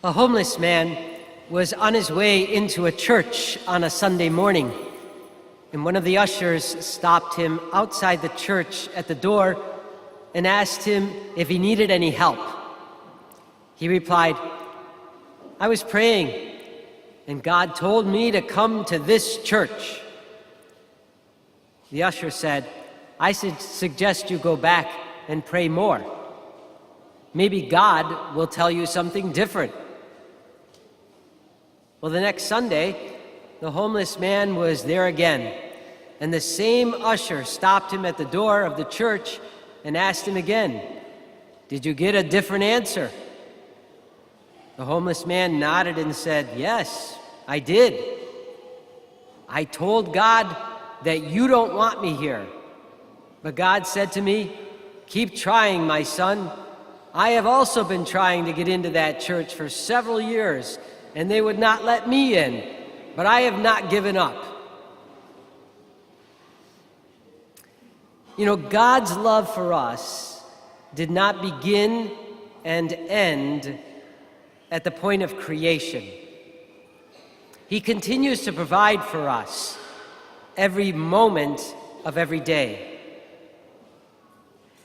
A homeless man was on his way into a church on a Sunday morning, and one of the ushers stopped him outside the church at the door and asked him if he needed any help. He replied, "I was praying, and God told me to come to this church." The usher said, "I suggest you go back and pray more. Maybe God will tell you something different." Well, the next Sunday, the homeless man was there again, and the same usher stopped him at the door of the church and asked him again, "Did you get a different answer?" The homeless man nodded and said, "Yes, I did. I told God that you don't want me here. But God said to me, 'Keep trying, my son. I have also been trying to get into that church for several years, and they would not let me in, but I have not given up.'" You know, God's love for us did not begin and end at the point of creation. He continues to provide for us every moment of every day.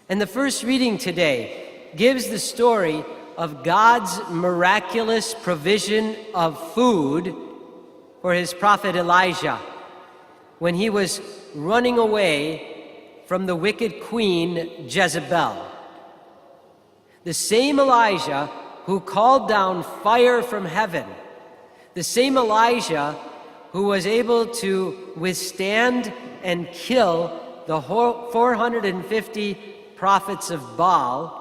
And the first reading today gives the story of God's miraculous provision of food for his prophet Elijah when he was running away from the wicked queen Jezebel. The same Elijah who called down fire from heaven, the same Elijah who was able to withstand and kill the 450 prophets of Baal,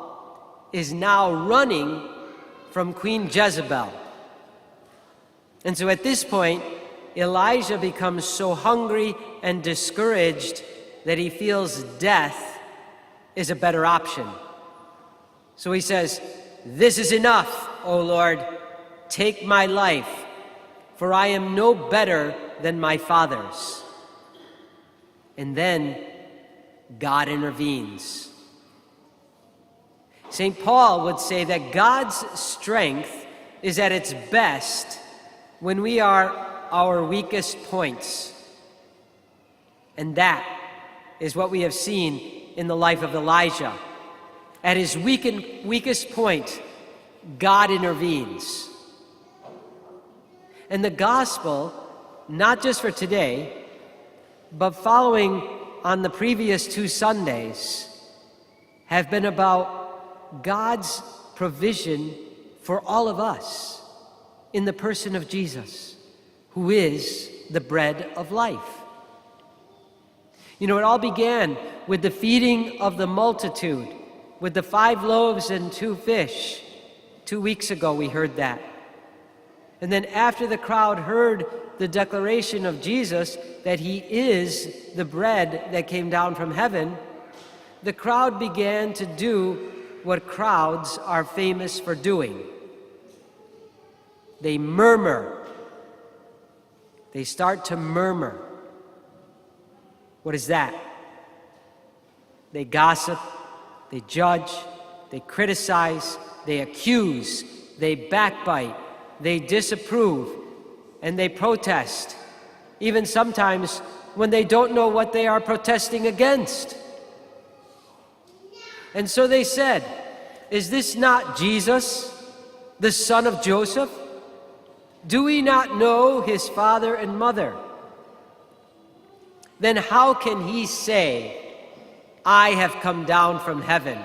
is now running from Queen Jezebel. And so at this point, Elijah becomes so hungry and discouraged that he feels death is a better option. So he says, "This is enough, O Lord, take my life, for I am no better than my fathers." And then God intervenes. St. Paul would say that God's strength is at its best when we are our weakest points. And that is what we have seen in the life of Elijah. At his weakest point, God intervenes. And the gospel, not just for today, but following on the previous 2 Sundays, have been about God's provision for all of us in the person of Jesus, who is the bread of life. You know, it all began with the feeding of the multitude, with the 5 loaves and 2 fish. 2 weeks ago we heard that. And then after the crowd heard the declaration of Jesus that he is the bread that came down from heaven, the crowd began to do what crowds are famous for doing. They murmur. They start to murmur. What is that? They gossip, they judge, they criticize, they accuse, they backbite, they disapprove, and they protest, even sometimes when they don't know what they are protesting against. And so they said, "Is this not Jesus, the son of Joseph? Do we not know his father and mother? Then how can he say, 'I have come down from heaven'?"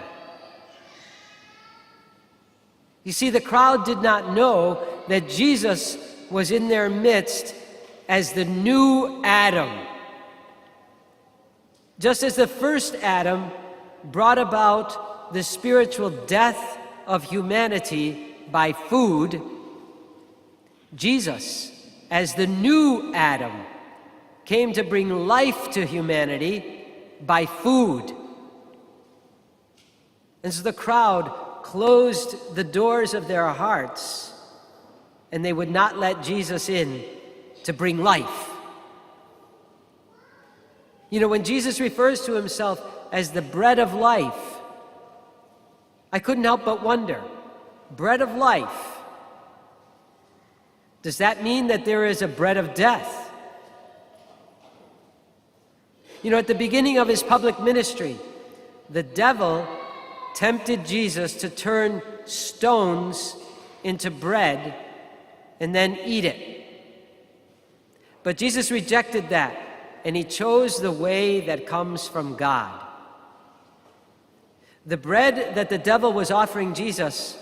You see, the crowd did not know that Jesus was in their midst as the new Adam. Just as the first Adam brought about the spiritual death of humanity by food, Jesus, as the new Adam, came to bring life to humanity by food. And so the crowd closed the doors of their hearts, and they would not let Jesus in to bring life. You know, when Jesus refers to himself as the bread of life, I couldn't help but wonder, bread of life, Does that mean that there is a bread of death? You know, at the beginning of his public ministry, the devil tempted Jesus to turn stones into bread and then eat it. But Jesus rejected that, and he chose the way that comes from God. The bread that the devil was offering Jesus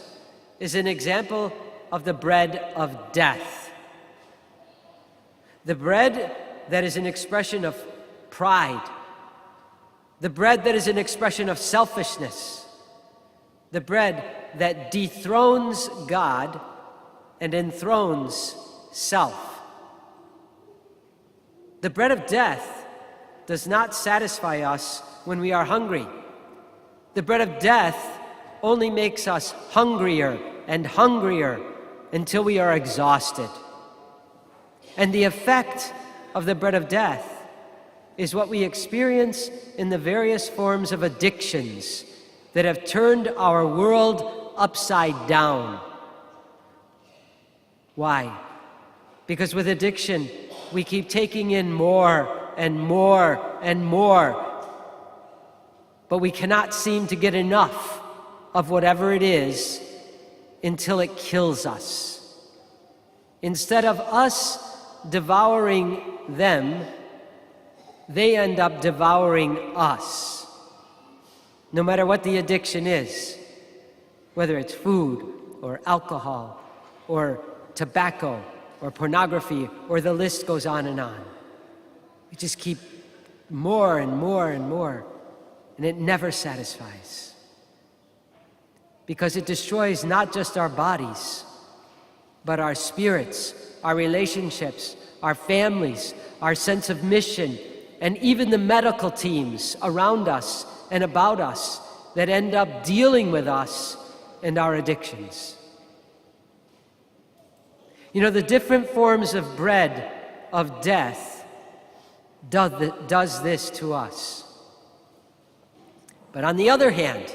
is an example of the bread of death. The bread that is an expression of pride. The bread that is an expression of selfishness. The bread that dethrones God and enthrones self. The bread of death does not satisfy us when we are hungry. The bread of death only makes us hungrier and hungrier until we are exhausted. And the effect of the bread of death is what we experience in the various forms of addictions that have turned our world upside down. Why? Because with addiction, we keep taking in more and more and more, but we cannot seem to get enough of whatever it is until it kills us. Instead of us devouring them, they end up devouring us. No matter what the addiction is, whether it's food or alcohol or tobacco or pornography, or the list goes on and on. We just keep more and more and more, and it never satisfies. Because it destroys not just our bodies, but our spirits, our relationships, our families, our sense of mission, and even the medical teams around us and about us that end up dealing with us and our addictions. You know, the different forms of bread of death does this to us. But on the other hand,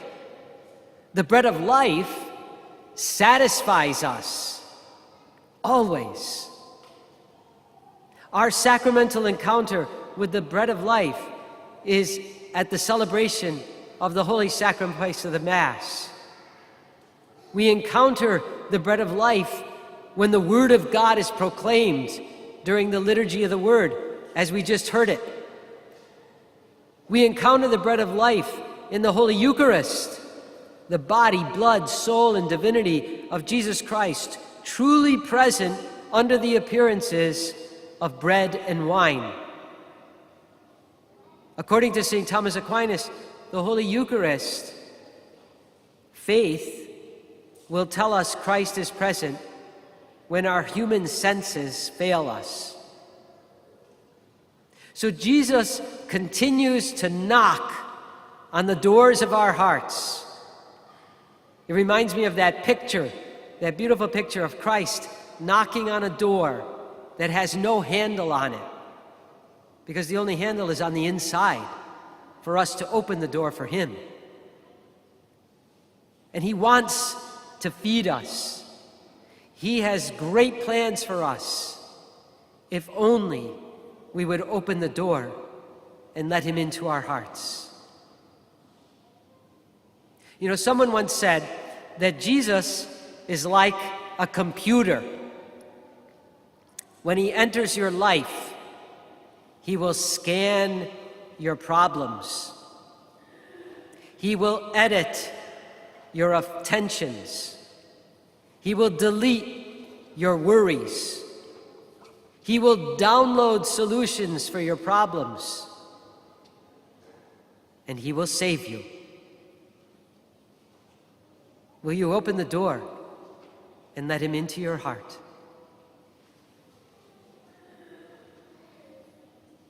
the bread of life satisfies us always. Our sacramental encounter with the bread of life is at the celebration of the holy sacrifice of the Mass. We encounter the bread of life when the Word of God is proclaimed during the liturgy of the Word, as we just heard it. We encounter the bread of life in the Holy Eucharist, the body, blood, soul, and divinity of Jesus Christ, truly present under the appearances of bread and wine. According to St. Thomas Aquinas, the Holy Eucharist, faith will tell us Christ is present when our human senses fail us. So Jesus continues to knock on the doors of our hearts. It reminds me of that picture, that beautiful picture of Christ knocking on a door that has no handle on it, because the only handle is on the inside for us to open the door for Him. And He wants to feed us. He has great plans for us, if only we would open the door and let Him into our hearts. You know, someone once said that Jesus is like a computer. When He enters your life, He will scan your problems. He will edit your attentions. He will delete your worries. He will download solutions for your problems. And He will save you. Will you open the door and let Him into your heart?